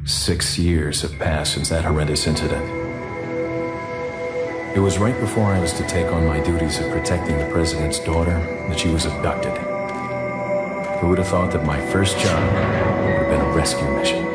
6 years have passed since that horrendous incident. It was right before I was to take on my duties of protecting the president's daughter that she was abducted. Who would have thought that my first job would have been a rescue mission?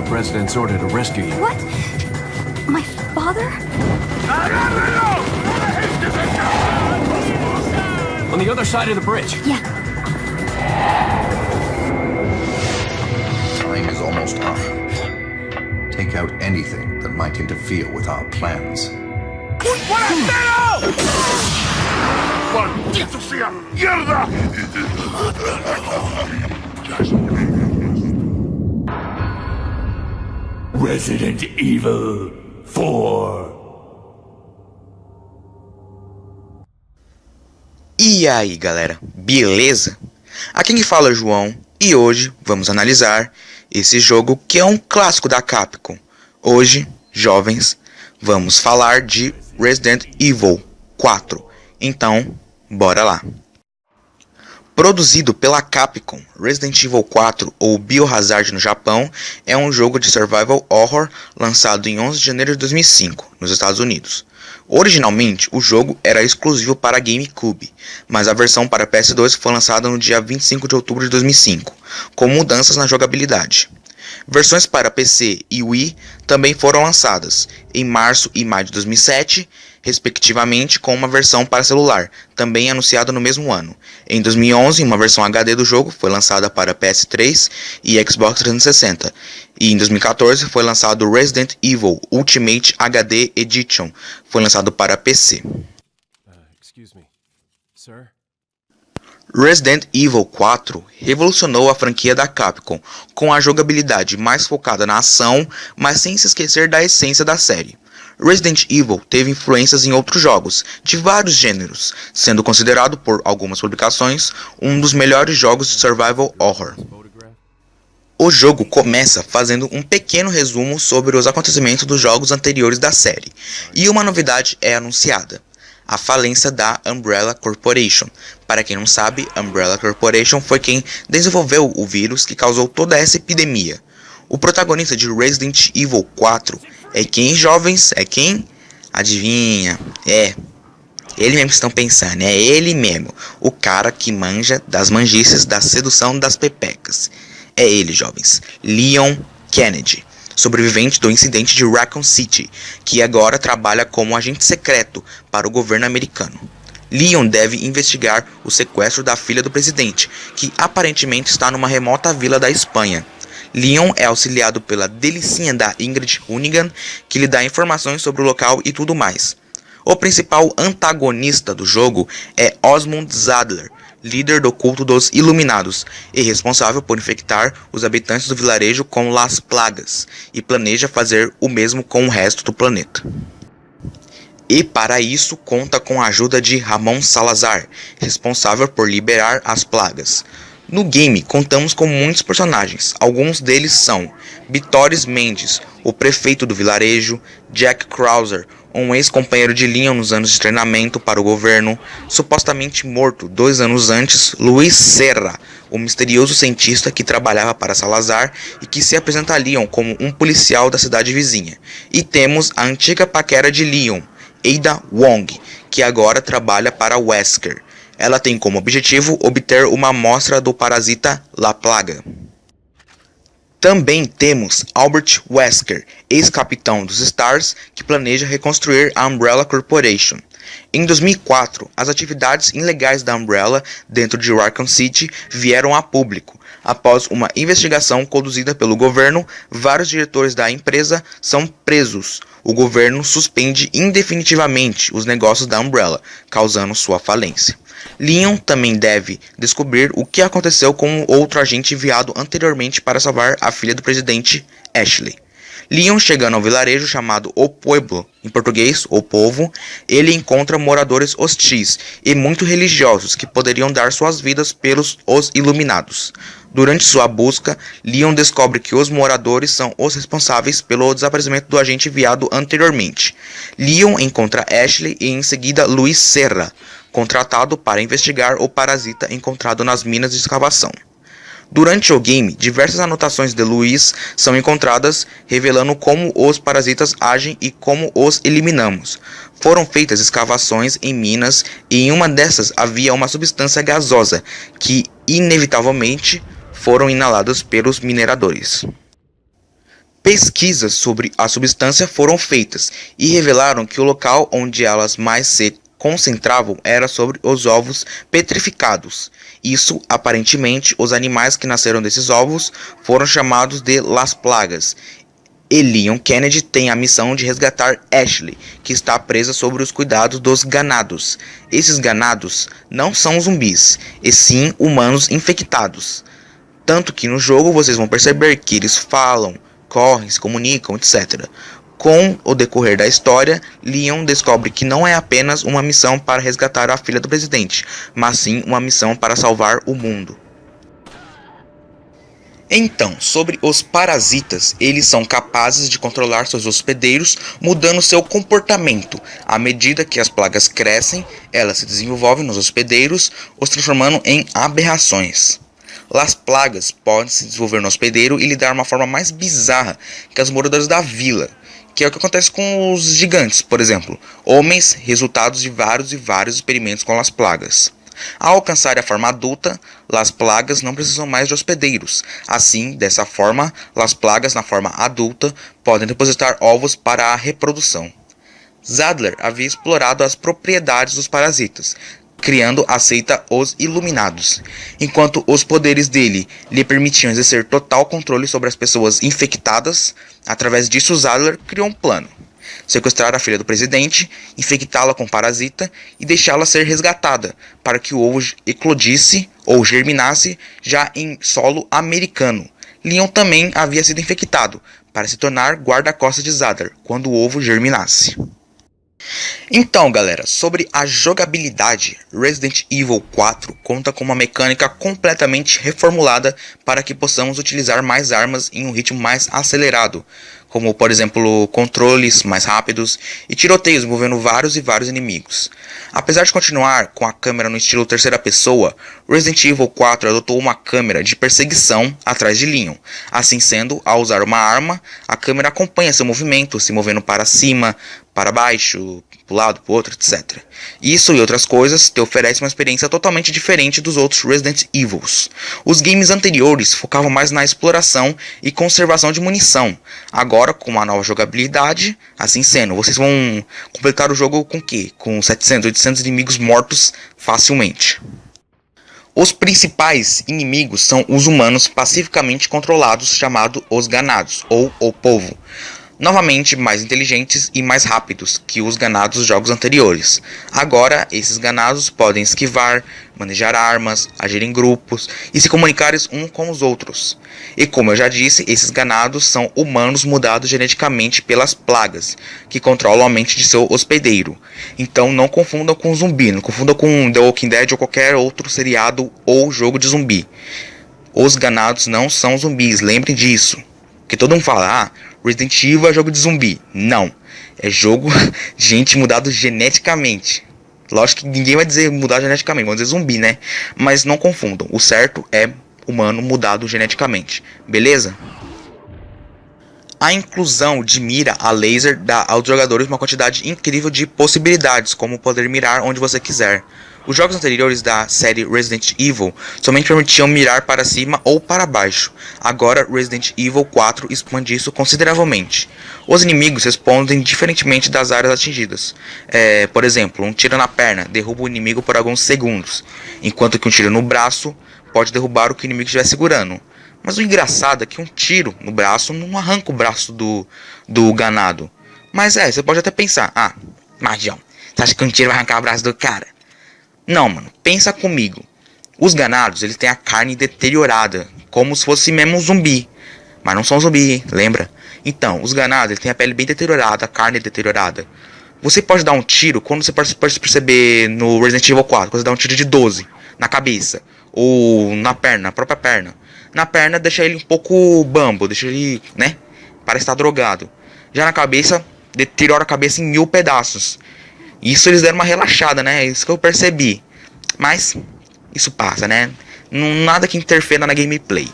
President's order to rescue you. What? My father? On the other side of the bridge. Yeah. Time is almost up. Take out anything that might interfere with our plans. ¡Maldito sea! ¡Mierda! Resident Evil 4. E aí galera, beleza? Aqui quem fala é o João e hoje vamos analisar esse jogo que é um clássico da Capcom. Hoje, jovens, vamos falar de Resident Evil 4. Então, bora lá! Produzido pela Capcom, Resident Evil 4, ou Biohazard no Japão, é um jogo de survival horror lançado em 11 de janeiro de 2005, nos Estados Unidos. Originalmente, o jogo era exclusivo para GameCube, mas a versão para PS2 foi lançada no dia 25 de outubro de 2005, com mudanças na jogabilidade. Versões para PC e Wii também foram lançadas, em março e maio de 2007, respectivamente, com uma versão para celular, também anunciada no mesmo ano. Em 2011, uma versão HD do jogo foi lançada para PS3 e Xbox 360, e em 2014 foi lançado Resident Evil Ultimate HD Edition, foi lançado para PC. Excuse me, sir? Resident Evil 4 revolucionou a franquia da Capcom, com a jogabilidade mais focada na ação, mas sem se esquecer da essência da série. Resident Evil teve influências em outros jogos, de vários gêneros, sendo considerado por algumas publicações um dos melhores jogos de survival horror. O jogo começa fazendo um pequeno resumo sobre os acontecimentos dos jogos anteriores da série, e uma novidade é anunciada: a falência da Umbrella Corporation. Para quem não sabe, Umbrella Corporation foi quem desenvolveu o vírus que causou toda essa epidemia. O protagonista de Resident Evil 4 é quem, jovens? É quem? Adivinha? É ele mesmo que estão pensando, é ele mesmo, o cara que manja das manjices, da sedução das pepecas. É ele, jovens, Leon Kennedy, sobrevivente do incidente de Raccoon City, que agora trabalha como agente secreto para o governo americano. Leon deve investigar o sequestro da filha do presidente, que aparentemente está numa remota vila da Espanha. Leon é auxiliado pela delicinha da Ingrid Hunnigan, que lhe dá informações sobre o local e tudo mais. O principal antagonista do jogo é Osmond Zadler, líder do culto dos Iluminados, e responsável por infectar os habitantes do vilarejo com Las Plagas, e planeja fazer o mesmo com o resto do planeta. E para isso conta com a ajuda de Ramon Salazar, responsável por liberar as plagas. No game contamos com muitos personagens, alguns deles são Vittoris Mendes, o prefeito do vilarejo, Jack Krauser, um ex-companheiro de Leon nos anos de treinamento para o governo, supostamente morto 2 anos antes, Luiz Serra, o misterioso cientista que trabalhava para Salazar e que se apresenta a Leon como um policial da cidade vizinha. E temos a antiga paquera de Leon, Ada Wong, que agora trabalha para Wesker. Ela tem como objetivo obter uma amostra do parasita La Plaga. Também temos Albert Wesker, ex-capitão dos Stars, que planeja reconstruir a Umbrella Corporation. Em 2004, as atividades ilegais da Umbrella dentro de Raccoon City vieram a público. Após uma investigação conduzida pelo governo, vários diretores da empresa são presos. O governo suspende indefinitivamente os negócios da Umbrella, causando sua falência. Leon também deve descobrir o que aconteceu com outro agente enviado anteriormente para salvar a filha do presidente, Ashley. Leon, chegando ao vilarejo chamado O Pueblo, em português, O Povo, ele encontra moradores hostis e muito religiosos que poderiam dar suas vidas pelos os iluminados. Durante sua busca, Leon descobre que os moradores são os responsáveis pelo desaparecimento do agente enviado anteriormente. Leon encontra Ashley e em seguida Luis Serra, contratado para investigar o parasita encontrado nas minas de escavação. Durante o game, diversas anotações de Luis são encontradas, revelando como os parasitas agem e como os eliminamos. Foram feitas escavações em minas e em uma dessas havia uma substância gasosa que, inevitavelmente, foram inaladas pelos mineradores. Pesquisas sobre a substância foram feitas e revelaram que o local onde elas mais se concentravam era sobre os ovos petrificados. Isso, aparentemente, os animais que nasceram desses ovos foram chamados de Las Plagas. E Leon Kennedy tem a missão de resgatar Ashley, que está presa sob os cuidados dos ganados. Esses ganados não são zumbis, e sim humanos infectados. Tanto que no jogo vocês vão perceber que eles falam, correm, se comunicam, etc. Com o decorrer da história, Leon descobre que não é apenas uma missão para resgatar a filha do presidente, mas sim uma missão para salvar o mundo. Então, sobre os parasitas, eles são capazes de controlar seus hospedeiros, mudando seu comportamento. À medida que as plagas crescem, elas se desenvolvem nos hospedeiros, os transformando em aberrações. Las Plagas podem se desenvolver no hospedeiro e lhe dar uma forma mais bizarra que os moradores da vila, que é o que acontece com os gigantes, por exemplo, homens resultados de vários experimentos com Las Plagas. Ao alcançar a forma adulta, Las Plagas não precisam mais de hospedeiros. Assim, dessa forma, Las Plagas na forma adulta podem depositar ovos para a reprodução. Zadler havia explorado as propriedades dos parasitas, criando a seita Os Iluminados. Enquanto os poderes dele lhe permitiam exercer total controle sobre as pessoas infectadas, através disso Zadler criou um plano: sequestrar a filha do presidente, infectá-la com parasita e deixá-la ser resgatada, para que o ovo eclodisse ou germinasse já em solo americano. Leon também havia sido infectado, para se tornar guarda-costas de Zadler quando o ovo germinasse. Então, galera, sobre a jogabilidade, Resident Evil 4 conta com uma mecânica completamente reformulada para que possamos utilizar mais armas em um ritmo mais acelerado, como por exemplo controles mais rápidos e tiroteios envolvendo vários inimigos. Apesar de continuar com a câmera no estilo terceira pessoa, Resident Evil 4 adotou uma câmera de perseguição atrás de Leon. Assim sendo, ao usar uma arma, a câmera acompanha seu movimento, se movendo para cima, para baixo, para o lado, para o outro, etc. Isso e outras coisas te oferece uma experiência totalmente diferente dos outros Resident Evils. Os games anteriores focavam mais na exploração e conservação de munição. Agora, com uma nova jogabilidade, assim sendo, vocês vão completar o jogo com o quê? Com 700, 800 inimigos mortos facilmente. Os principais inimigos são os humanos pacificamente controlados, chamados os ganados, ou o povo. Novamente mais inteligentes e mais rápidos que os ganados dos jogos anteriores. Agora, esses ganados podem esquivar, manejar armas, agir em grupos e se comunicar uns com os outros. E como eu já disse, esses ganados são humanos mudados geneticamente pelas plagas, que controlam a mente de seu hospedeiro. Então não confundam com zumbi, não confundam com The Walking Dead ou qualquer outro seriado ou jogo de zumbi. Os ganados não são zumbis, lembrem disso. Porque todo mundo fala, Resident Evil é jogo de zumbi. Não, é jogo de gente mudado geneticamente. Lógico que ninguém vai dizer mudar geneticamente, vão dizer zumbi, né? Mas não confundam, o certo é humano mudado geneticamente, beleza? A inclusão de mira a laser dá aos jogadores uma quantidade incrível de possibilidades, como poder mirar onde você quiser. Os jogos anteriores da série Resident Evil somente permitiam mirar para cima ou para baixo. Agora Resident Evil 4 expande isso consideravelmente. Os inimigos respondem diferentemente das áreas atingidas. Por exemplo, um tiro na perna derruba o inimigo por alguns segundos, enquanto que um tiro no braço pode derrubar o que o inimigo estiver segurando. Mas o engraçado é que um tiro no braço não arranca o braço do ganado. Mas você pode até pensar, Majão, você acha que um tiro vai arrancar o braço do cara? Não, mano, pensa comigo. Os ganados, eles têm a carne deteriorada, como se fosse mesmo um zumbi. Mas não são zumbi, lembra? Então, os ganados, eles têm a pele bem deteriorada, a carne deteriorada. Você pode dar um tiro, quando você pode perceber no Resident Evil 4, quando você dá um tiro de 12 na cabeça, ou na perna, na própria perna. Na perna deixa ele um pouco bambo, deixa ele, parece estar drogado. Já na cabeça, deteriora a cabeça em 1000 pedaços. Isso eles deram uma relaxada, né? É isso que eu percebi. Mas isso passa, né? Nada que interfira na gameplay.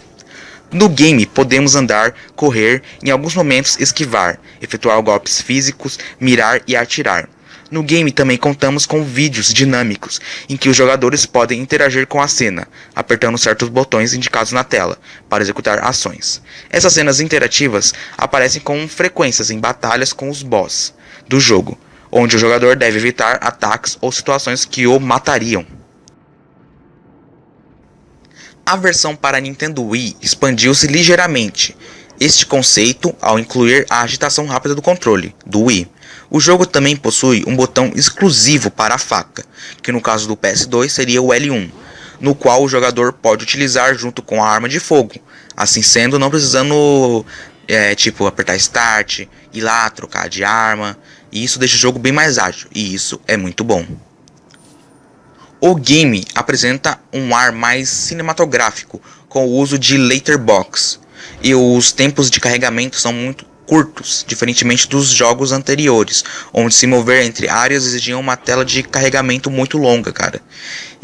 No game podemos andar, correr, em alguns momentos esquivar, efetuar golpes físicos, mirar e atirar. No game também contamos com vídeos dinâmicos, em que os jogadores podem interagir com a cena, apertando certos botões indicados na tela, para executar ações. Essas cenas interativas aparecem com frequências em batalhas com os boss do jogo, onde o jogador deve evitar ataques ou situações que o matariam. A versão para Nintendo Wii expandiu-se ligeiramente este conceito ao incluir a agitação rápida do controle do Wii. O jogo também possui um botão exclusivo para a faca, que no caso do PS2 seria o L1, no qual o jogador pode utilizar junto com a arma de fogo, assim sendo não precisando apertar Start, ir lá, trocar de arma, e isso deixa o jogo bem mais ágil, e isso é muito bom. O game apresenta um ar mais cinematográfico, com o uso de letterbox, e os tempos de carregamento são muito curtos, diferentemente dos jogos anteriores, onde se mover entre áreas exigia uma tela de carregamento muito longa, cara.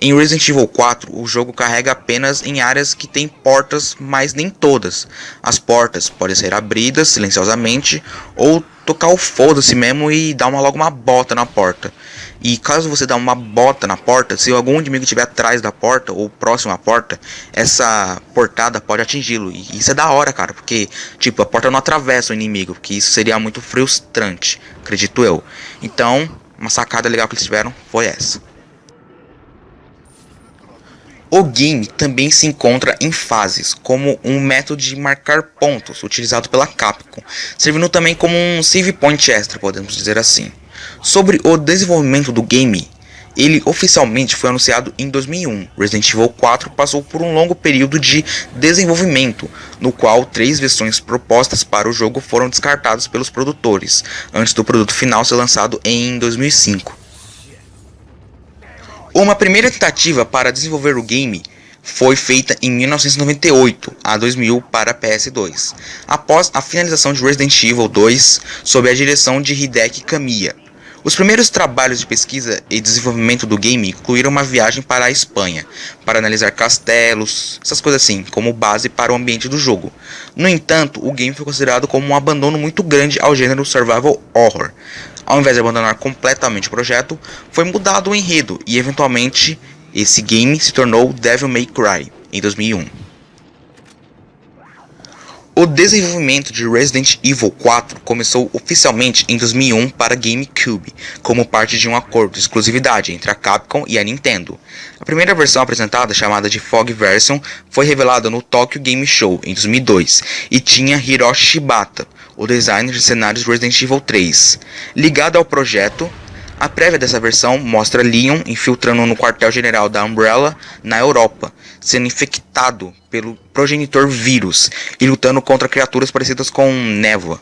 Em Resident Evil 4, o jogo carrega apenas em áreas que tem portas, mas nem todas. As portas podem ser abridas silenciosamente, ou tocar o foda-se mesmo e dar logo uma bota na porta. E caso você dá uma bota na porta, se algum inimigo estiver atrás da porta ou próximo à porta, essa portada pode atingi-lo. E isso é da hora, cara, porque a porta não atravessa o inimigo, porque isso seria muito frustrante, acredito eu. Então, uma sacada legal que eles tiveram foi essa. O game também se encontra em fases, como um método de marcar pontos utilizado pela Capcom, servindo também como um save point extra, podemos dizer assim. Sobre o desenvolvimento do game, ele oficialmente foi anunciado em 2001. Resident Evil 4 passou por um longo período de desenvolvimento, no qual 3 versões propostas para o jogo foram descartadas pelos produtores, antes do produto final ser lançado em 2005. Uma primeira tentativa para desenvolver o game foi feita em 1998 a 2000 para PS2, após a finalização de Resident Evil 2 sob a direção de Hideki Kamiya. Os primeiros trabalhos de pesquisa e desenvolvimento do game incluíram uma viagem para a Espanha, para analisar castelos, essas coisas assim, como base para o ambiente do jogo. No entanto, o game foi considerado como um abandono muito grande ao gênero Survival Horror. Ao invés de abandonar completamente o projeto, foi mudado o enredo e eventualmente esse game se tornou Devil May Cry em 2001. O desenvolvimento de Resident Evil 4 começou oficialmente em 2001 para GameCube, como parte de um acordo de exclusividade entre a Capcom e a Nintendo. A primeira versão apresentada, chamada de Fog Version, foi revelada no Tokyo Game Show em 2002 e tinha Hiroshi Shibata, o designer de cenários Resident Evil 3. Ligado ao projeto, a prévia dessa versão mostra Leon infiltrando no quartel-general da Umbrella na Europa, sendo infectado pelo progenitor vírus e lutando contra criaturas parecidas com névoa.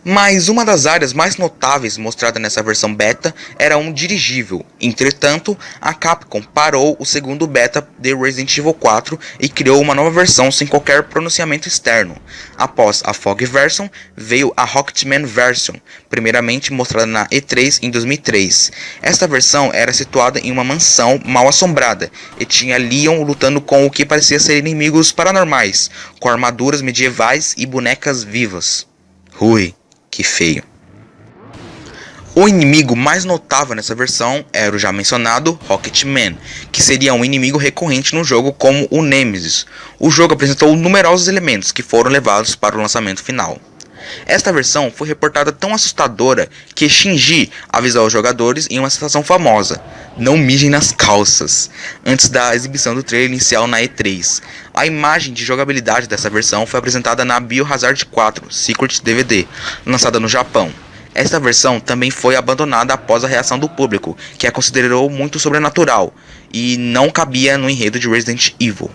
Mas uma das áreas mais notáveis mostrada nessa versão beta era um dirigível. Entretanto, a Capcom parou o segundo beta de Resident Evil 4 e criou uma nova versão sem qualquer pronunciamento externo. Após a Fog Version, veio a Rocketman Version, primeiramente mostrada na E3 em 2003. Esta versão era situada em uma mansão mal assombrada e tinha Leon lutando com o que parecia ser inimigos paranormais, com armaduras medievais e bonecas vivas. Ui, que feio. O inimigo mais notável nessa versão era o já mencionado Rocketman, que seria um inimigo recorrente no jogo como o Nemesis. O jogo apresentou numerosos elementos que foram levados para o lançamento final. Esta versão foi reportada tão assustadora que Shinji avisou aos jogadores em uma citação famosa: "Não mijem nas calças", antes da exibição do trailer inicial na E3. A imagem de jogabilidade dessa versão foi apresentada na Biohazard 4 Secret DVD, lançada no Japão. Esta versão também foi abandonada após a reação do público, que a considerou muito sobrenatural e não cabia no enredo de Resident Evil.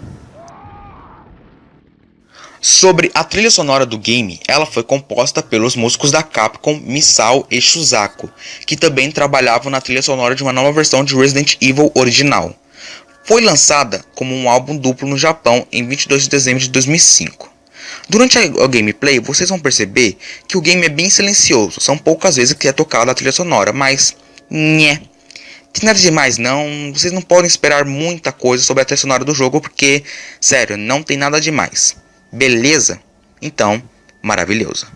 Sobre a trilha sonora do game, ela foi composta pelos músicos da Capcom Misao e Shusaku, que também trabalhavam na trilha sonora de uma nova versão de Resident Evil original. Foi lançada como um álbum duplo no Japão em 22 de dezembro de 2005. Durante a gameplay, vocês vão perceber que o game é bem silencioso, são poucas vezes que é tocada a trilha sonora, mas nhé. Tem nada demais não, vocês não podem esperar muita coisa sobre a trilha sonora do jogo porque, sério, não tem nada demais. Beleza? Então, maravilhoso.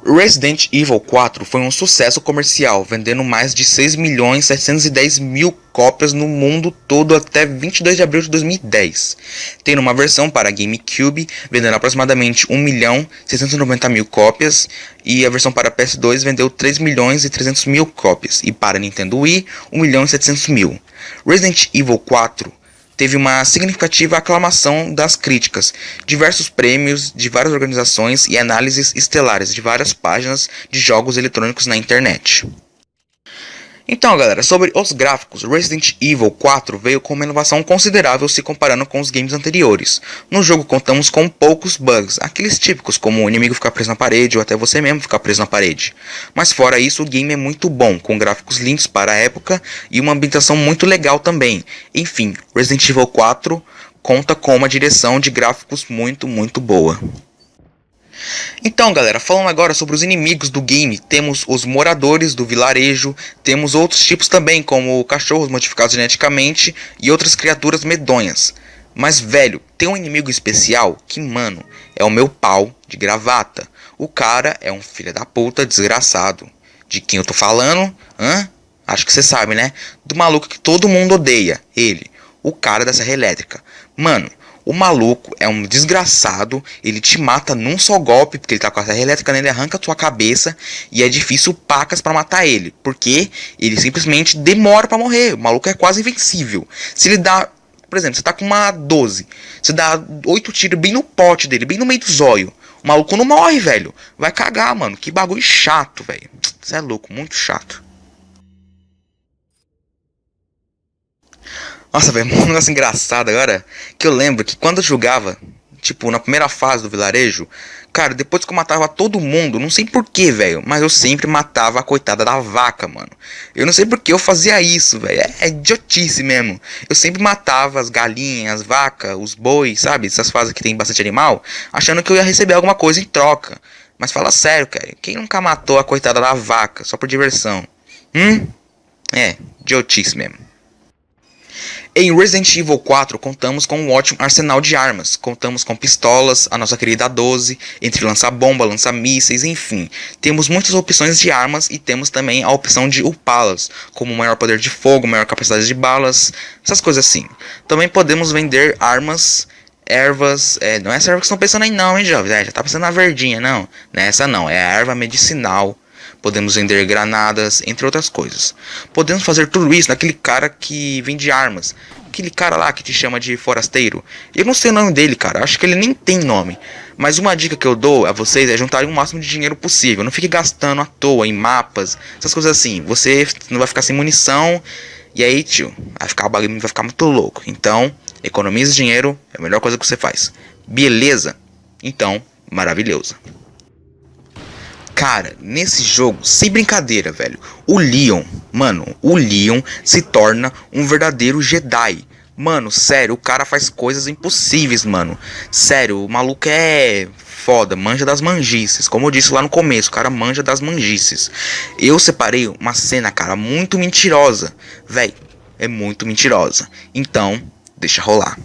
Resident Evil 4 foi um sucesso comercial, vendendo mais de 6.710.000 cópias no mundo todo até 22 de abril de 2010, tendo uma versão para GameCube vendendo aproximadamente 1.690.000 cópias, e a versão para PS2 vendeu 3.300.000 cópias, e para Nintendo Wii 1.700.000. Resident Evil 4 teve uma significativa aclamação das críticas, diversos prêmios de várias organizações e análises estelares de várias páginas de jogos eletrônicos na internet. Então galera, sobre os gráficos, Resident Evil 4 veio com uma inovação considerável se comparando com os games anteriores. No jogo contamos com poucos bugs, aqueles típicos como o inimigo ficar preso na parede ou até você mesmo ficar preso na parede. Mas fora isso, o game é muito bom, com gráficos lindos para a época e uma ambientação muito legal também. Enfim, Resident Evil 4 conta com uma direção de gráficos muito boa. Então galera, falando agora sobre os inimigos do game, temos os moradores do vilarejo, temos outros tipos também como cachorros modificados geneticamente e outras criaturas medonhas. Mas velho, tem um inimigo especial que, mano, é o meu pau de gravata. O cara é um filho da puta desgraçado. De quem eu tô falando? Acho que você sabe, né? Do maluco que todo mundo odeia, ele, o cara da serra elétrica. Mano, o maluco é um desgraçado, ele te mata num só golpe, porque ele tá com a serra elétrica nele, arranca a tua cabeça, e é difícil pacas pra matar ele, porque ele simplesmente demora pra morrer, o maluco é quase invencível. Se ele dá, por exemplo, você tá com uma 12, você dá 8 tiros bem no pote dele, bem no meio do zóio, o maluco não morre, velho, vai cagar, mano, que bagulho chato, velho, você é louco, muito chato. Nossa, velho, um negócio engraçado agora, que eu lembro que quando eu jogava, tipo, na primeira fase do vilarejo, cara, depois que eu matava todo mundo, não sei porquê, velho, mas eu sempre matava a coitada da vaca, mano. Eu não sei porque eu fazia isso, velho, é idiotice mesmo. Eu sempre matava as galinhas, as vacas, os bois, sabe, essas fases que tem bastante animal, achando que eu ia receber alguma coisa em troca. Mas fala sério, cara, quem nunca matou a coitada da vaca, só por diversão? Idiotice mesmo. Em Resident Evil 4 contamos com um ótimo arsenal de armas, contamos com pistolas, a nossa querida 12, entre lança-bomba, lança-mísseis, enfim. Temos muitas opções de armas e temos também a opção de upá-las, como maior poder de fogo, maior capacidade de balas, essas coisas assim. Também podemos vender armas, ervas, não é essa erva que vocês estão pensando aí não, hein jovens, já tá pensando na verdinha, não é essa não, é a erva medicinal. Podemos vender granadas, entre outras coisas. Podemos fazer tudo isso naquele cara que vende armas. Aquele cara lá que te chama de forasteiro. Eu não sei o nome dele, cara. Acho que ele nem tem nome. Mas uma dica que eu dou a vocês é juntarem o máximo de dinheiro possível. Não fique gastando à toa em mapas, essas coisas assim. Você não vai ficar sem munição. E aí, tio, o bagulho vai ficar muito louco. Então, economize dinheiro. É a melhor coisa que você faz. Beleza? Então, maravilhoso. Cara, nesse jogo, sem brincadeira, velho, o Leon se torna um verdadeiro Jedi. Mano, sério, o cara faz coisas impossíveis, mano. Sério, o maluco é foda, manja das manjices. Como eu disse lá no começo, o cara manja das manjices. Eu separei uma cena, cara, muito mentirosa. Velho, é muito mentirosa. Então, deixa rolar.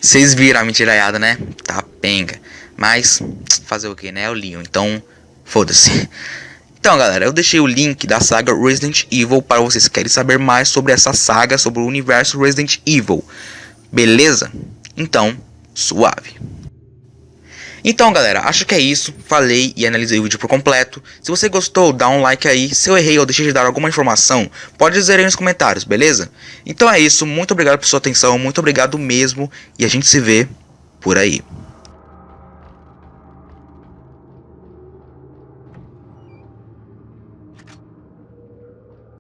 Vocês viram a mentiraiada, né? Tá penga. Mas, fazer o que, né? É o Leon, então, foda-se. Então, galera, eu deixei o link da saga Resident Evil para vocês que querem saber mais sobre essa saga, sobre o universo Resident Evil. Beleza? Então, suave. Então, galera, acho que é isso. Falei e analisei o vídeo por completo. Se você gostou, dá um like aí. Se eu errei ou deixei de dar alguma informação, pode dizer aí nos comentários, beleza? Então é isso. Muito obrigado por sua atenção. Muito obrigado mesmo. E a gente se vê por aí.